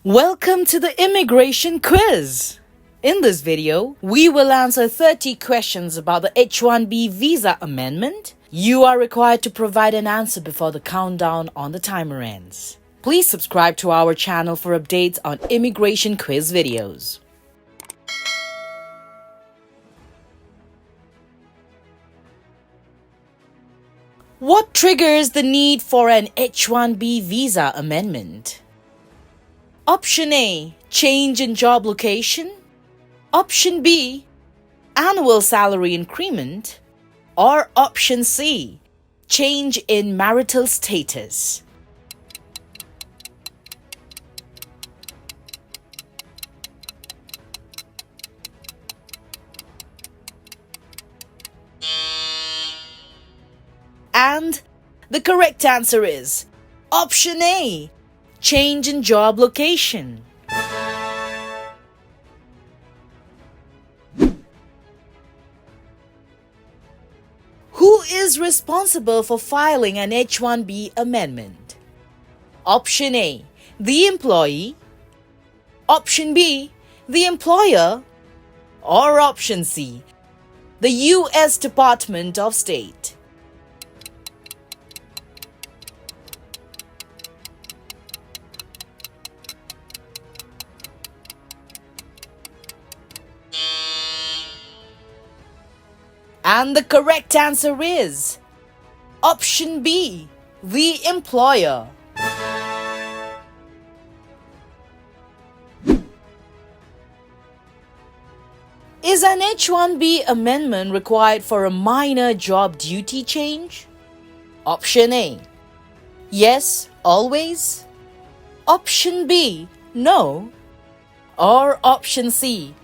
Welcome to the Immigration Quiz! In this video, we will answer 30 questions about the H1B Visa Amendment. You are required to provide an answer before the countdown on the timer ends. Please subscribe to our channel for updates on Immigration Quiz videos. What triggers the need for an H1B Visa Amendment? Option A, change in job location. Option B, annual salary increment. Or option C, change in marital status. And the correct answer is option A, change in job location. Who is responsible for filing an H1B amendment? Option A, the employee. Option B, the employer. Or option C, the U.S. Department of State. And the correct answer is option B, the employer. Is an H1B amendment required for a minor job duty change? Option A, yes, always. Option B, no. Or option C,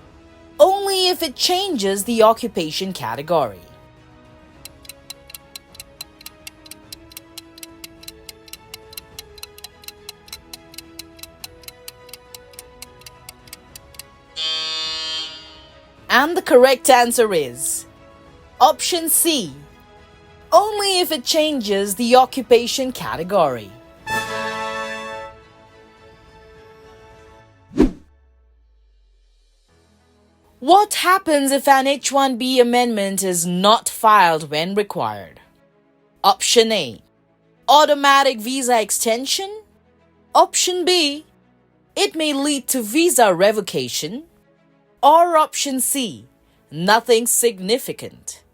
only if it changes the occupation category. And the correct answer is option C, only if it changes the occupation category. What happens if an H1B amendment is not filed when required? Option A, automatic visa extension. Option B, it may lead to visa revocation. Or option C, nothing significant.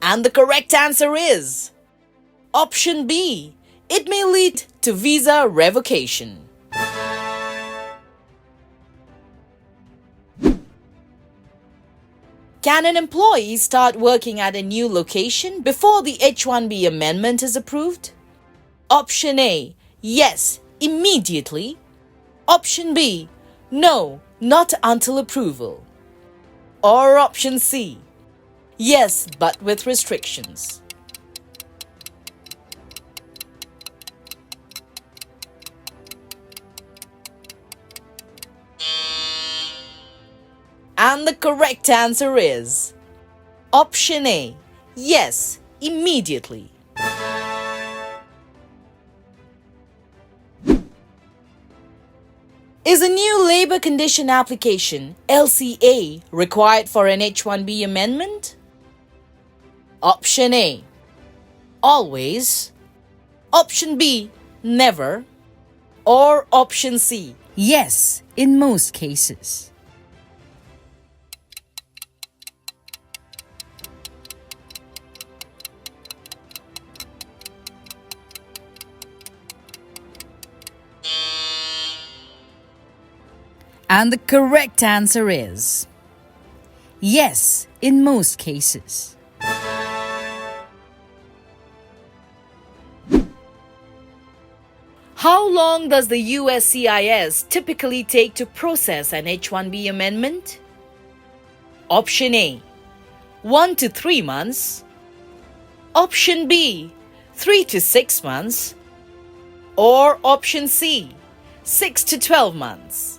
And the correct answer is option B, it may lead to visa revocation. Can an employee start working at a new location before the H1B amendment is approved? Option A, yes, immediately. Option B, no, not until approval. Or option C, yes, but with restrictions. And the correct answer is option A, yes, immediately. Is a new labor condition application, LCA, required for an H1B amendment? Option A, always. Option B, never. Or option C, yes, in most cases. And the correct answer is yes, in most cases. How long does the USCIS typically take to process an H1B amendment? Option A, 1 to 3 months. Option B, 3 to 6 months. Or option C, 6 to 12 months.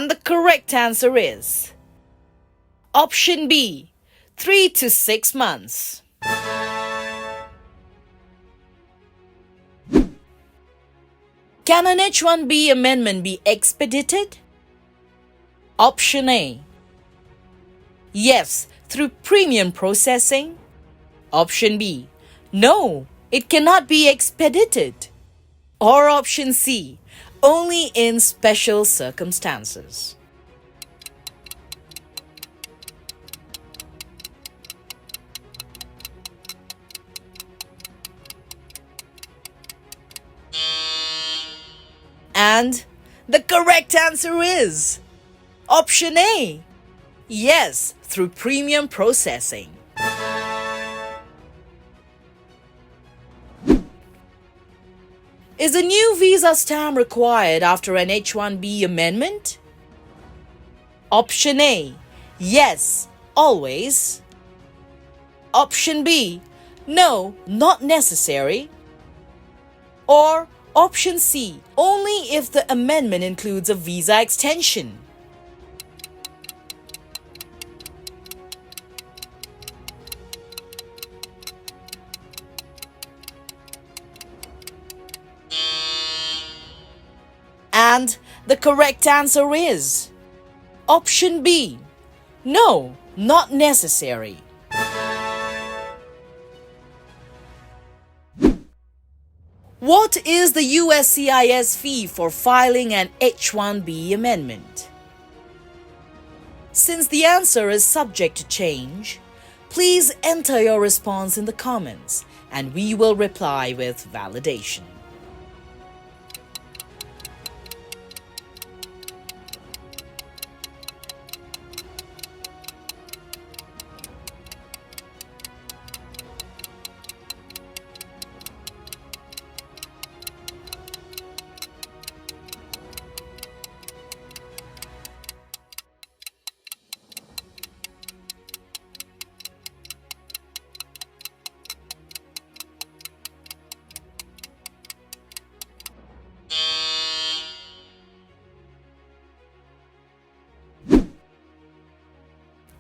And the correct answer is option B, 3 to 6 months. Can an H1B amendment be expedited? Option A, yes, through premium processing. Option B, no, it cannot be expedited. Or option C, only in special circumstances. And the correct answer is option A, yes, through premium processing. Is a new visa stamp required after an H1B amendment? Option A, yes, always. Option B, no, not necessary. Or option C, only if the amendment includes a visa extension. And the correct answer is option B, no, not necessary. What is the USCIS fee for filing an H1B amendment? Since the answer is subject to change, please enter your response in the comments and we will reply with validation.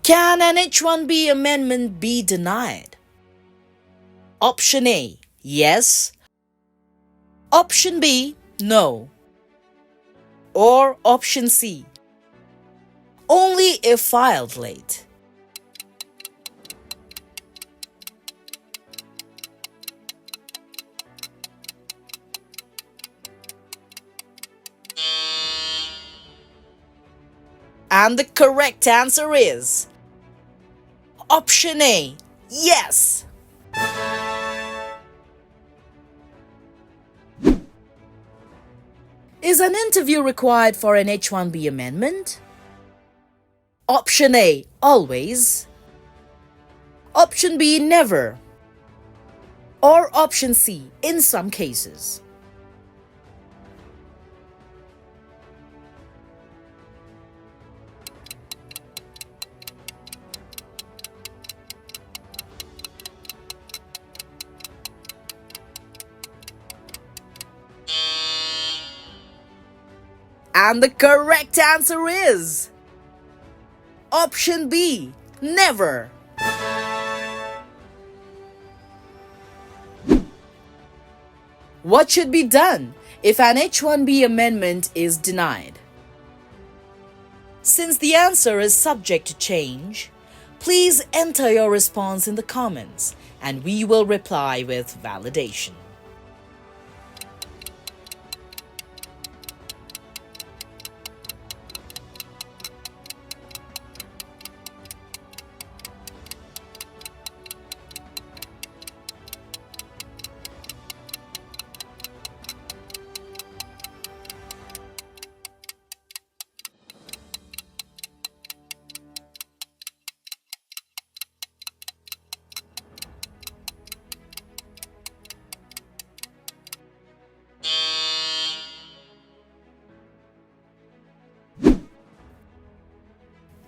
Can an H1B amendment be denied? Option A, yes. Option B, no. Or option C, only if filed late. And the correct answer is option A, yes. Is an interview required for an H1B amendment? Option A, always. Option B, never. Or option C, in some cases. And the correct answer is option B, never. What should be done if an H1B amendment is denied? Since the answer is subject to change, please enter your response in the comments and we will reply with validation.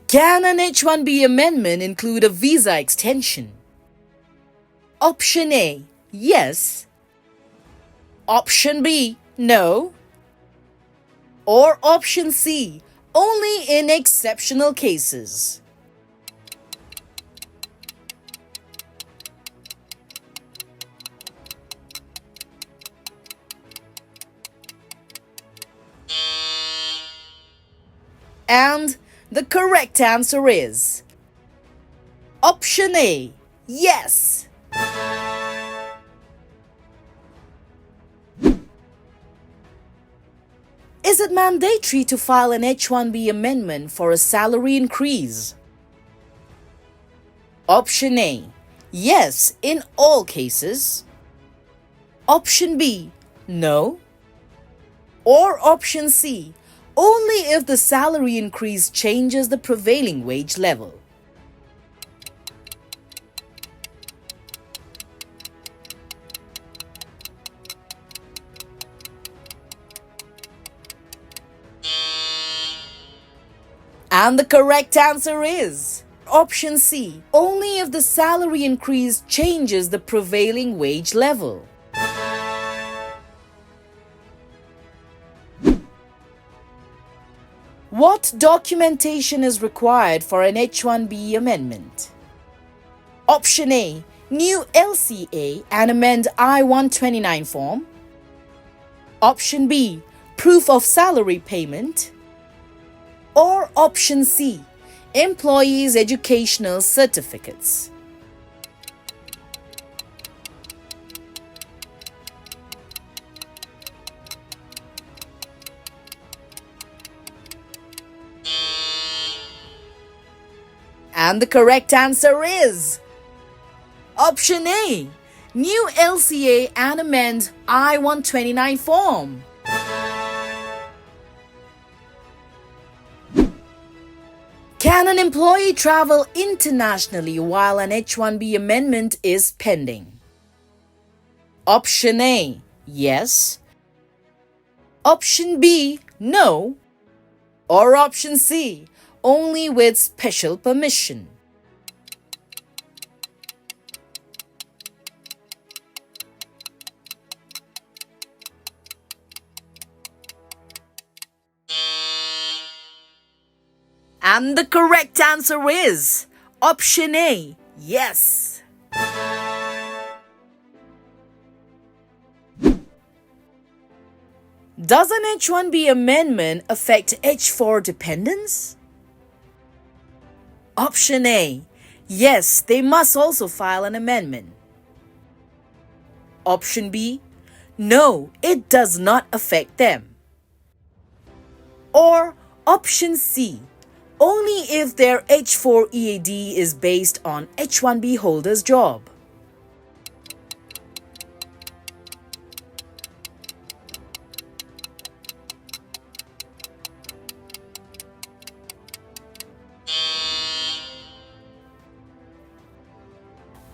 Can an H1B amendment include a visa extension? Option A, yes. Option B, no. Or option C, only in exceptional cases. And the correct answer is option A, yes. Is it mandatory to file an H1B amendment for a salary increase? Option A, yes, in all cases. Option B, no. Or option C, only if the salary increase changes the prevailing wage level. And the correct answer is option C, only if the salary increase changes the prevailing wage level. What documentation is required for an H1B amendment? Option A, new LCA and amend I-129 form. Option B, proof of salary payment. Or option C, employees' educational certificates. And the correct answer is option A, new LCA and amend I-129 form. Can an employee travel internationally while an H1B amendment is pending? Option A, yes. Option B, no. Or option C, only with special permission. And the correct answer is option A, yes. Does an H1B amendment affect H4 dependents? Option A, yes, they must also file an amendment. Option B, no, it does not affect them. Or option C, only if their H4 EAD is based on H1B holder's job.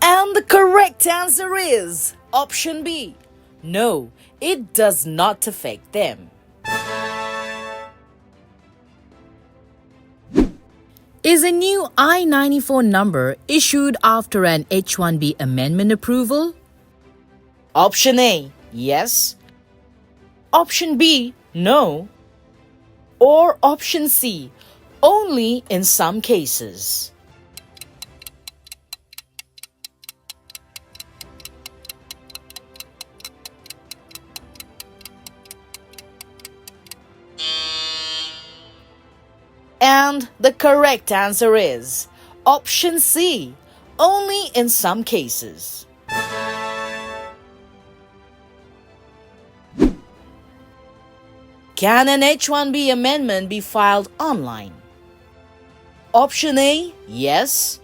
And the correct answer is option B. No, it does not affect them. Is a new I-94 number issued after an H1B amendment approval? Option A, yes. Option B, no. Or option C, only in some cases. And the correct answer is option C, only in some cases. Can an H1B amendment be filed online? Option A, yes.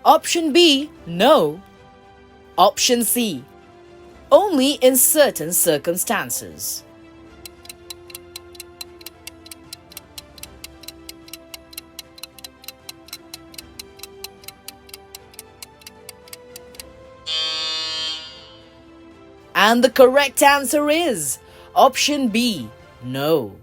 Option B, no. Option C, only in certain circumstances. And the correct answer is option B, no.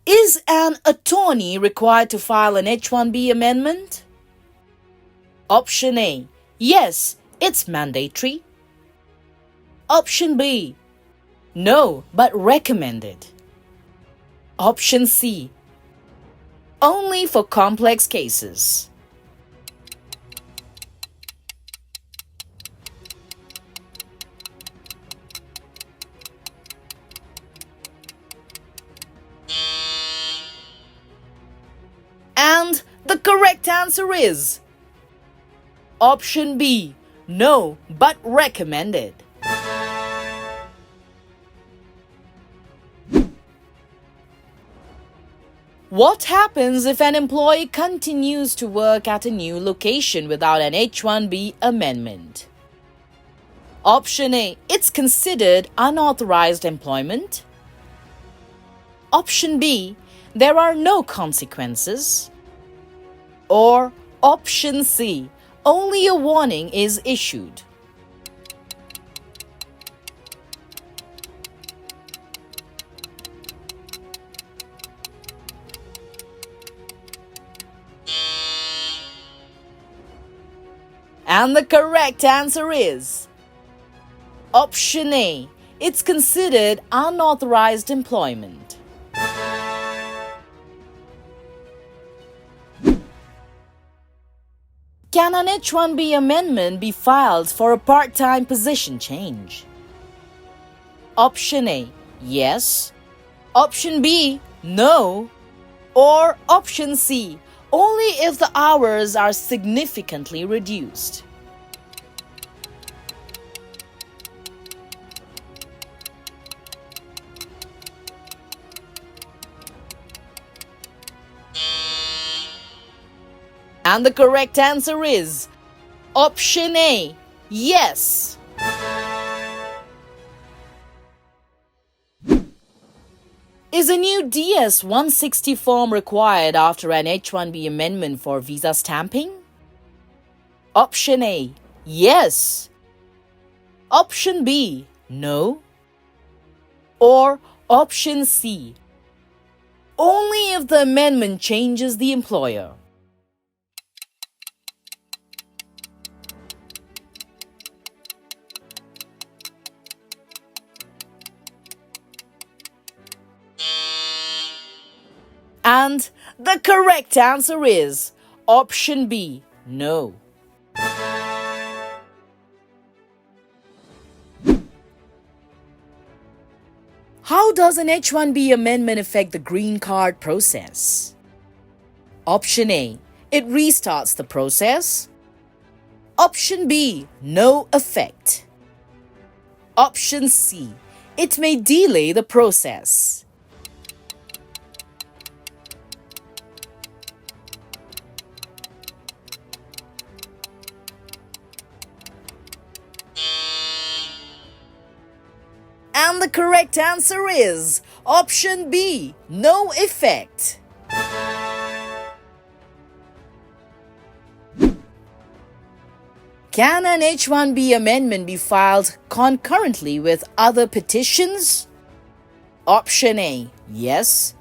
Is an attorney required to file an H1B amendment? Option A, yes, it's mandatory. Option B, no, but recommended. Option C, only for complex cases. And the correct answer is option B, no, but recommended. What happens if an employee continues to work at a new location without an H1B amendment? Option A, it's considered unauthorized employment. Option B, there are no consequences. Or option C, only a warning is issued. And the correct answer is option A, it's considered unauthorized employment. Can an H1B amendment be filed for a part-time position change? Option A, yes. Option B, no. Or option C, only if the hours are significantly reduced. And the correct answer is option A, yes. Is a new DS-160 form required after an H1B amendment for visa stamping? Option A, yes. Option B, no. Or option C, only if the amendment changes the employer. And the correct answer is option B, no. How does an H1B amendment affect the green card process? Option A, it restarts the process. Option B, no effect. Option C, it may delay the process. And the correct answer is option B, no effect. Can an H1B amendment be filed concurrently with other petitions? Option A, yes.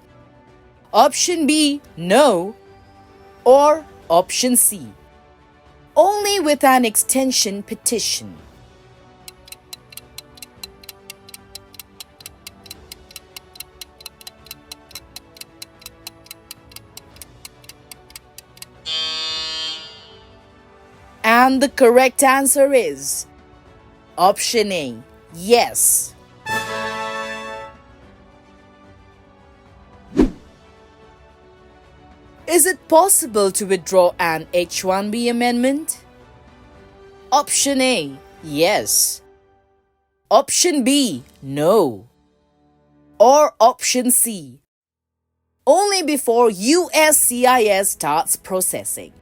Option B, no. Or option C, only with an extension petition. And the correct answer is option A, yes. Is it possible to withdraw an H1B amendment? Option A, yes. Option B, no. Or option C, only before USCIS starts processing.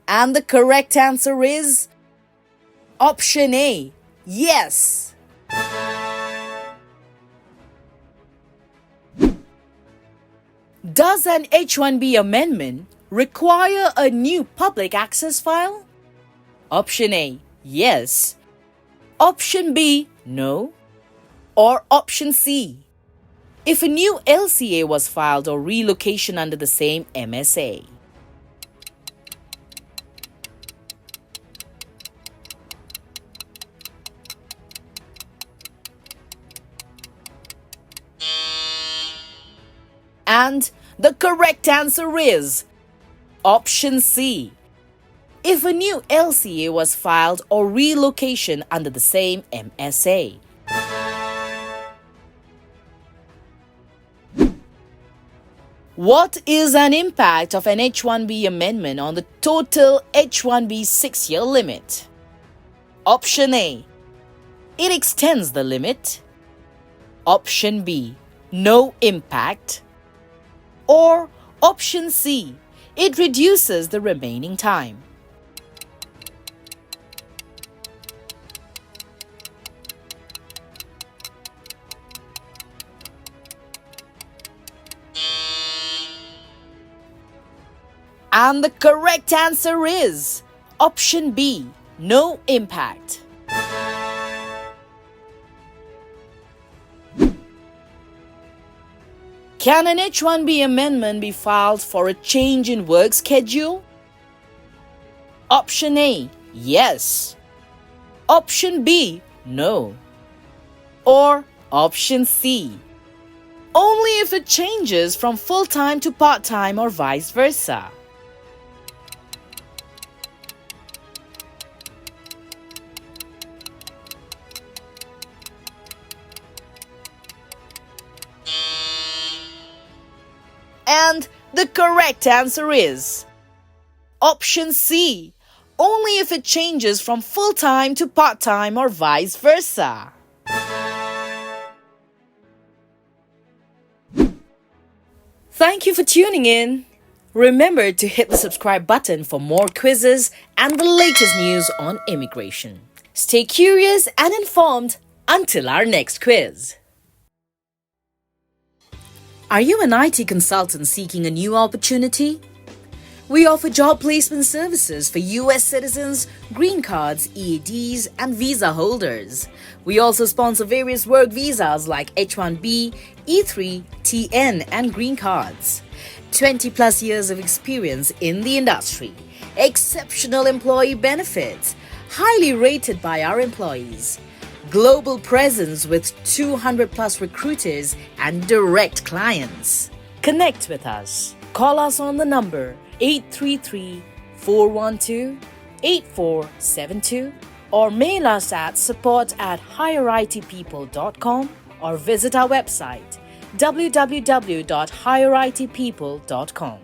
And the correct answer is option A, yes. Does an H1B amendment require a new public access file? Option A, yes. Option B, no. Or option C, if a new LCA was filed or relocation under the same MSA. And the correct answer is option C. If a new LCA was filed or relocation under the same MSA. What is an impact of an H1B amendment on the total H1B 6-year limit? Option A. It extends the limit. Option B. No impact. Or option C. It reduces the remaining time. And the correct answer is option B, no impact. Can an H1B amendment be filed for a change in work schedule? Option A, yes. Option B, no. Or option C, only if it changes from full-time to part-time or vice versa. And the correct answer is option C, only if it changes from full-time to part-time or vice versa. Thank you for tuning in. Remember to hit the subscribe button for more quizzes and the latest news on immigration. Stay curious and informed until our next quiz. Are you an IT consultant seeking a new opportunity? We offer job placement services for US citizens, green cards, EADs, and visa holders. We also sponsor various work visas like H1B, E3, TN, and green cards. 20 plus years of experience in the industry. Exceptional employee benefits. Highly rated by our employees. Global presence with 200 plus recruiters and direct clients. Connect with us. Call us on the number 833-412-8472 or mail us at support@higheritpeople.com or visit our website www.higheritpeople.com.